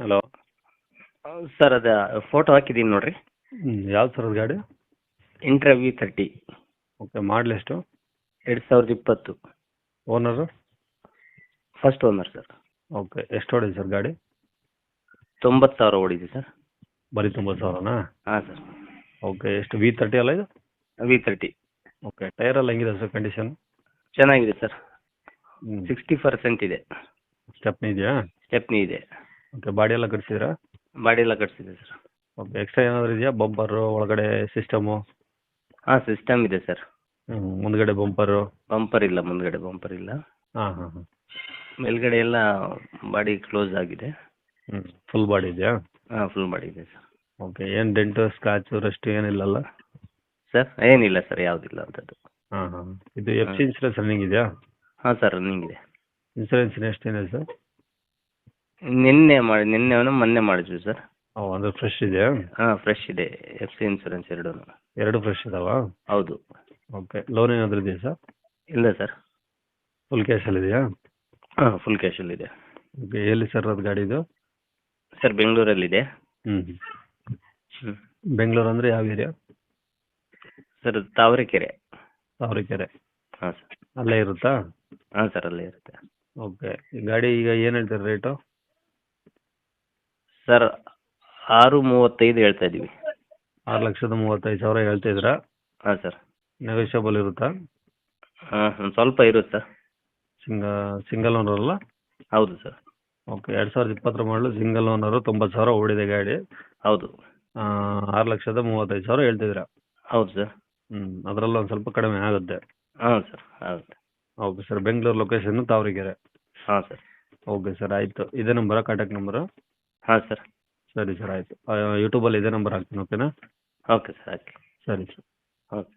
Hello. Sir ಅದು photo ಹಾಕಿದ್ದೀನಿ ನೋಡಿರಿ. ಯಾವ್ದು ಸರ್ ಅದು ಗಾಡಿ? ಇಂಟ್ರಾ V30 ಓಕೆ, ಮಾಡಲ್ ಎಷ್ಟು? 2020. Owner? First owner sir. Okay, ಎಷ್ಟು ಹೊಡಿದೆ ಸರ್ ಗಾಡಿ? 90,000 ಓಡಿದೆ ಸರ್. ಬರೀ 90,000ನಾ? ಹಾಂ ಸರ್. ಓಕೆ, ಎಷ್ಟು V30 ಅಲ್ಲ ಇದು? V30 ಓಕೆ, ಟೈರ್ ಎಲ್ಲ ಹೆಂಗಿದೆ ಸರ್ ಕಂಡೀಷನ್? ಚೆನ್ನಾಗಿದೆ ಸರ್. 60% ಇದೆ. ಸ್ಟೆಪ್ನಿ ಇದೆಯಾ? ಸ್ಟೆಪ್ನಿ ಇದೆ. ಓಕೆ, ಬಾಡಿ ಎಲ್ಲ ಕಟ್ಸಿದ್ರಾ? ಬಾಡಿ ಎಲ್ಲ ಕಟ್ಸಿದೆ ಸರ್. ಓಕೆ, ಎಕ್ಸ್ಟ್ರಾ ಏನಾದರೂ ಇದೆಯಾ? ಬಂಪರು ಒಳಗಡೆ ಸಿಸ್ಟಮು? ಹಾಂ, ಸಿಸ್ಟಮ್ ಇದೆ ಸರ್. ಮುಂದ್ಗಡೆ ಬಂಪರು? ಬಂಪರ್ ಇಲ್ಲ, ಮುಂದ್ಗಡೆ ಬಂಪರ್ ಇಲ್ಲ. ಹಾಂ ಹಾಂ ಹಾಂ. ಮೇಲ್ಗಡೆ ಎಲ್ಲ ಬಾಡಿ ಕ್ಲೋಸ್ ಆಗಿದೆ. ಫುಲ್ ಬಾಡಿ ಇದೆಯಾ? ಹಾಂ, ಫುಲ್ ಬಾಡಿ ಇದೆ ಸರ್. ಓಕೆ, ಏನು ಡೆಂಟು ಸ್ಕ್ರಾಚು ರಸ್ಟ್ ಏನಿಲ್ಲಲ್ಲ? ಸರ್ ಏನಿಲ್ಲ ಸರ್, ಯಾವುದಿಲ್ಲ ಅಂಥದ್ದು. ಹಾಂ ಹಾಂ. ಇದು FC ಇನ್ಸೂರೆನ್ಸ್ ರನ್ನಿಂಗ್ ಇದೆಯಾ? ಹಾಂ ಸರ್, ರನ್ನಿಂಗ್ ಇದೆ. ಇನ್ಸೂರೆನ್ಸ್ ಎಷ್ಟಿದೆ ಸರ್? ಮೊನ್ನೆ ಮಾಡಿದ್ವಿ ಸರ್. ಅಂದರೆ ಫ್ರೆಶ್ ಇದೆಯಾ? ಹಾಂ, ಫ್ರೆಶ್ ಇದೆ. FC ಇನ್ಸೂರೆನ್ಸ್ ಎರಡು ಫ್ರೆಶ್ ಇದಾವಾ? ಹೌದು. ಓಕೆ, ಲೋನ್ ಏನಾದರೂ ಇದೆಯಾ ಸರ್? ಇಲ್ಲ ಸರ್. ಫುಲ್ ಕ್ಯಾಶಲ್ಲಿ ಇದೆಯಾ? ಹಾಂ, ಫುಲ್ ಕ್ಯಾಶಲ್ಲಿದೆ. ಓಕೆ, ಎಲ್ಲಿ ಸರ್ ಅದು ಗಾಡಿದು? ಸರ್, ಬೆಂಗಳೂರಲ್ಲಿದೆ. ಹ್ಞೂ. ಬೆಂಗಳೂರು ಅಂದರೆ ಯಾವ ಏರಿಯಾ? ಸರ್, ತಾವರೆಕೆರೆ. ತಾವರೆಕೆರೆ. ಹಾಂ ಸರ್. ಅಲ್ಲೇ ಇರುತ್ತಾ? ಹಾಂ ಸರ್, ಅಲ್ಲೇ ಇರುತ್ತೆ. ಓಕೆ, ಈ ಗಾಡಿ ಈಗ ಏನು ಹೇಳ್ತೀರಿ ರೇಟು? ಸರ್, 6:35 ಹೇಳ್ತಾ ಇದ್ದೀವಿ. 6,35,000 ಹೇಳ್ತಿದ್ದೀರಾ? ಹಾಂ ಸರ್. ನೆಗೋಷಿಯಬಲ್ ಇರುತ್ತಾ? ಹಾಂ, ಒಂದು ಸ್ವಲ್ಪ ಇರುತ್ತೆ ಸರ್. ಸಿಂಗಲ್ ಓನರ್ ಅಲ್ಲ? ಹೌದು ಸರ್. ಓಕೆ, 2020 ಮಾಡಲು ಸಿಂಗಲ್ ಓನರು, 90,000 ಓಡಿದೆ ಗಾಡಿ. ಹೌದು. 6,35,000 ಹೇಳ್ತಿದ್ದೀರಾ? ಹೌದು ಸರ್. ಅದರಲ್ಲೂ ಒಂದು ಸ್ವಲ್ಪ ಕಡಿಮೆ ಆಗುತ್ತೆ. ಹಾಂ ಸರ್, ಆಗುತ್ತೆ. Okay sir, Bengaluru location Tavarekere. ಹಾಂ ಸರ್. ಓಕೆ ಸರ್, ಆಯಿತು. ಇದೇ ನಂಬರಾ ಕಾಂಟ್ಯಾಕ್ಟ್ ನಂಬರು? ಹಾಂ ಸರ್. ಸರಿ ಸರ್, ಆಯಿತು. ಯೂಟ್ಯೂಬಲ್ಲಿ ಇದೇ ನಂಬರ್ ಹಾಕ್ತೀನಿ, ಓಕೆನಾ? ಓಕೆ ಸರ್, ಹಾಕಿ. ಸರಿ ಸರ್. ಓಕೆ.